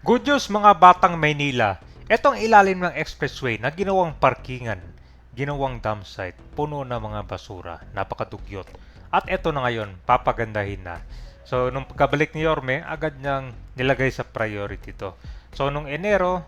Good news mga batang Maynila. Itong ilalim ng expressway na ginawang parkingan, ginawang dump site, puno ng mga basura, napakadugyot. At ito na ngayon, papagandahin na. So, nung pagkabalik ni Yorme, agad niyang nilagay sa priority to. So, nung Enero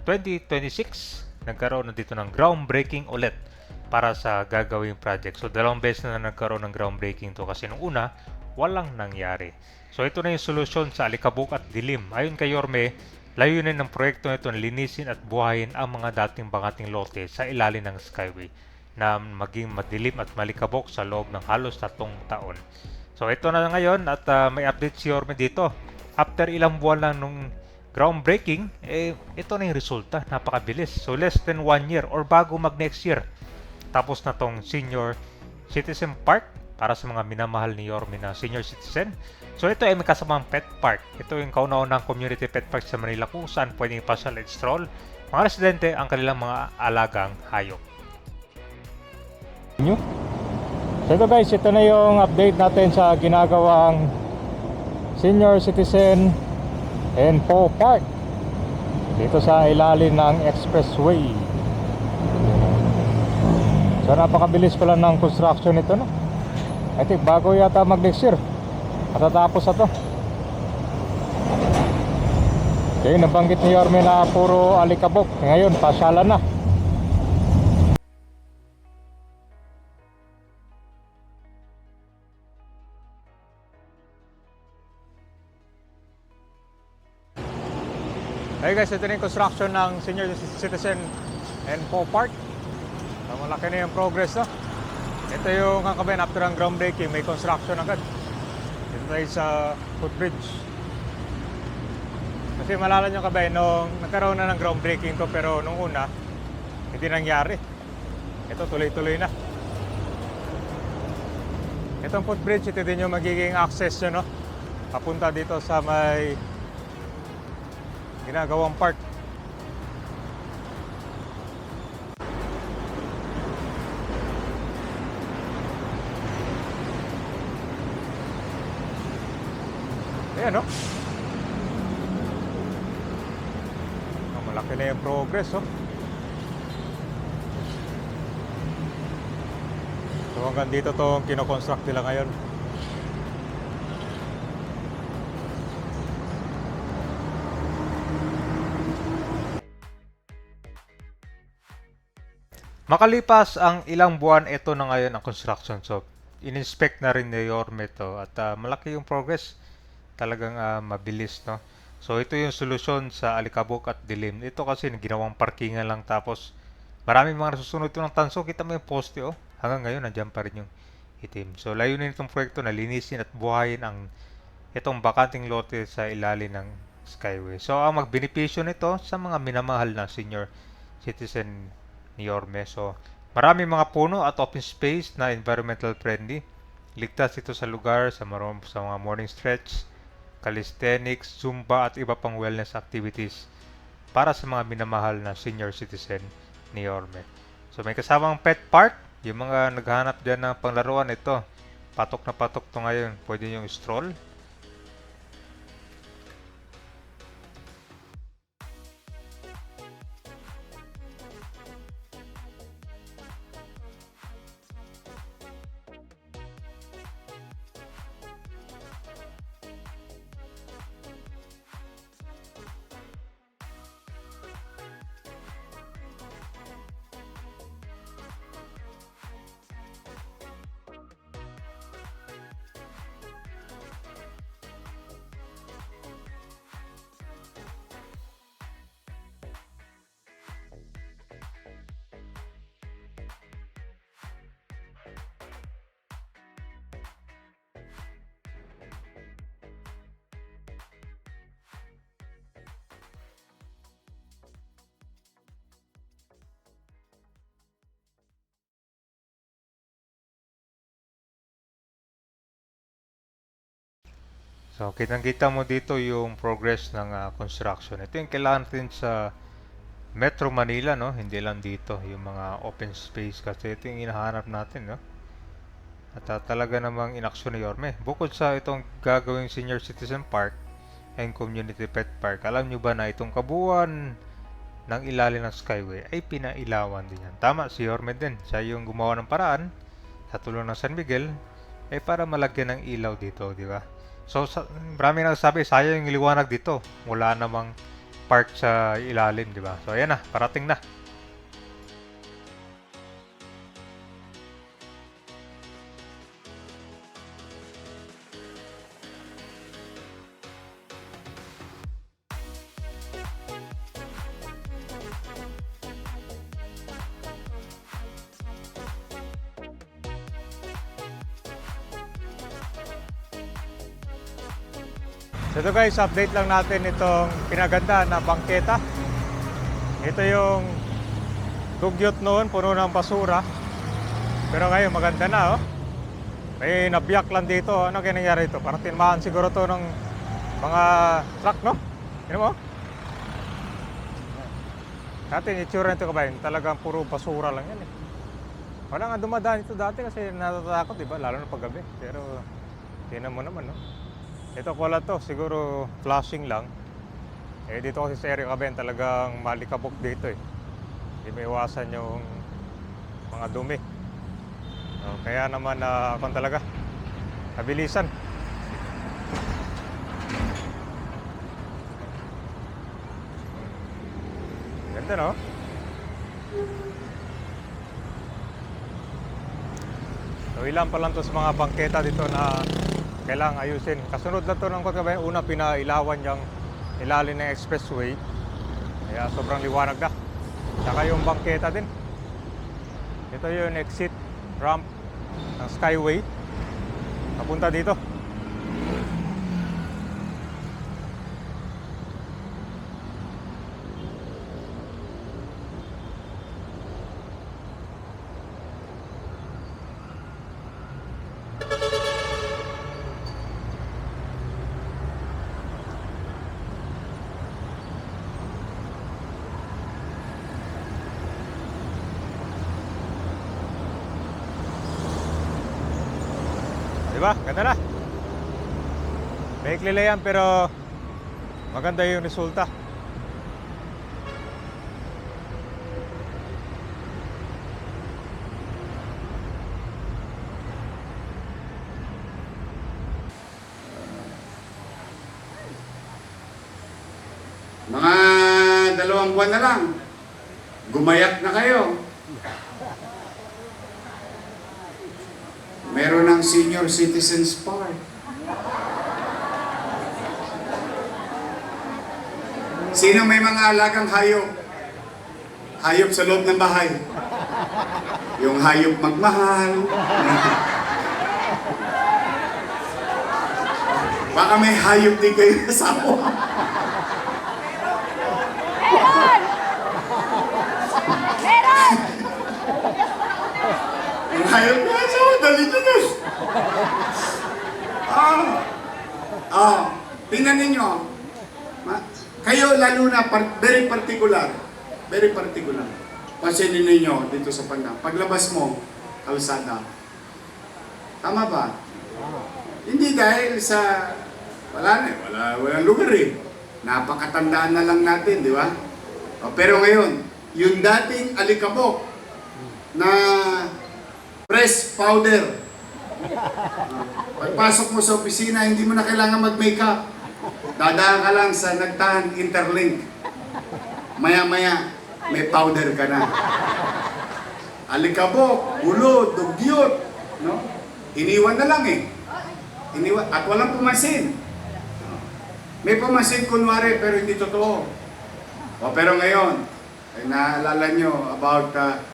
2026, nagkaroon na dito ng groundbreaking ulit para sa gagawing project. So, dalawang beses na nagkaroon ng groundbreaking to kasi nung una, walang nangyari. So ito na yung solusyon sa alikabok at dilim. Ayon kay Yorme, layunin ng proyekto nito na linisin at buhayin ang mga dating bangating lote sa ilalim ng Skyway na maging madilim at malikabok sa loob ng halos 3 taon. So ito na ngayon at may update si Yorme dito. After ilang buwan lang nung groundbreaking, ito na yung resulta. Napakabilis. So less than 1 year or bago mag next year. Tapos na tong senior citizen park para sa mga minamahal ni Yorme na senior citizen. So ito ay may kasamang pet park. Ito yung kauna-unang community pet park sa Manila kung saan pwedeng pasyal at stroll mga residente ang kanilang mga alagang hayop. So ito guys, ito na yung update natin sa ginagawang senior citizen info park dito sa ilalim ng expressway. So napakabilis pala ng construction nito, no? I think bago yata mag next year matatapos na to. Okay, nabanggit ni Yorme na puro alikabok, ngayon pasyalan na. Hey guys, ito na yung construction ng senior citizen info park. Malaki na yung progress, no? Ito yung kakabayan after ang groundbreaking, may construction agad. Ito tayo sa footbridge. Kasi malala nyo kabayan, nung nagkaroon na ng groundbreaking to, pero nung una, hindi nangyari. Ito tuloy-tuloy na. Itong footbridge, ito din yung magiging access nyo, no? Papunta dito sa may ginagawang park. Ayan, no? Malaki na yung progress, oh. So hanggang dito itong kinoconstruct nila ngayon. Makalipas ang ilang buwan, ito na ngayon ang construction. So, in-inspect na rin ni Yorme to at malaki yung progress. Talagang mabilis, no? So, ito yung solusyon sa alikabok at dilim. Ito kasi ginawang parkingan lang tapos maraming mga nasusunod ito ng tanso. Kita mo yung poste, oh. Hanggang ngayon, nandiyan pa rin yung itim. So, layunin itong proyekto na linisin at buhayin ang itong bakanting lote sa ilalim ng Skyway. So, ang magbenepisyo nito sa mga minamahal na senior citizen ni Yorme. So, marami mga puno at open space na environmental friendly. Ligtas ito sa lugar sa mga morning stretch, calisthenics, zumba at iba pang wellness activities para sa mga minamahal na senior citizen ni Yorme. So, may kasamang pet park. Yung mga naghahanap dyan ng panglaruan, ito. Patok na patok to ngayon. Pwede yung stroll. So, kitang-kita mo dito yung progress ng construction. Ito yung kailangan natin sa Metro Manila, no? Hindi lang dito, yung mga open space kasi ito yung hinahanap natin, no? At talaga namang inaksyon ni Yorme. Bukod sa itong gagawing senior citizen park, and Community Pet Park. Alam nyo ba na itong kabuuan ng ilalim ng Skyway ay pinailawan din yan. Tama, si Hormed din. Siya yung gumawa ng paraan sa tulong ng San Miguel para malagyan ng ilaw dito, di ba? So, maraming nagsasabi, sayang yung liwanag dito. Wala namang park sa ilalim, di ba? So, ayan na, parating na. So ito guys, update lang natin itong pinaganda na bangketa. Ito yung dugyot noon, puno ng basura. Pero ngayon maganda na, oh. May nabiyak lang dito. Ano kaya nangyari ito? Parang tinmahan siguro to ng mga truck, no? Yun mo? Dati yung itsura nito kabayan, talagang puro basura lang yan eh. Wala nga dumadaan ito dati kasi natatakot, diba? Lalo na paggabi. Pero tinan mo naman, no? Ito pala to, siguro flashing lang. Eh dito kasi sa area kabayan, talagang malikabok dito eh. Hindi may iwasan yung mga dumi. So, kaya naman akong talaga nabilisan. Ganda, no? So ilan pa lang to sa mga bangketa dito na kailangang ayusin. Kasunod na to ng Kotkabayan. Una, pinailawan yung ilalim ng expressway. Kaya sobrang liwanag na. Saka yung bangketa din. Ito yung exit ramp ng Skyway. Napunta dito. Diba? Ganda na. Maikli lang yan pero maganda yung resulta. Mga 2 buwan na lang, gumayak na kayo. Meron ng Senior Citizens Park. Sino may mga alagang hayop? Hayop sa loob ng bahay. Yung hayop magmahal. Baka may hayop din kayo na asawa. Yung hayop na asawa, dali nyo na. Tingnan ninyo. Kayo lalo na, very particular. Very particular. Pansinin ninyo dito sa paglabas mo, kalsada. Tama ba? Hindi dahil sa, walang lugar eh. Napakatandaan na lang natin, di ba? Pero ngayon, yung dating alikabok na press powder, pagpasok mo sa opisina, hindi mo na kailangan mag-makeup. Dadaan ka lang sa Nagtahan Interlink. Maya-maya, may powder ka na. Alikabok, ulo, dugyot, no? Iniwan na lang eh. Iniwan, at walang pumasin. May pumasin kunwari, pero hindi totoo. Pero ngayon, ay naalala nyo about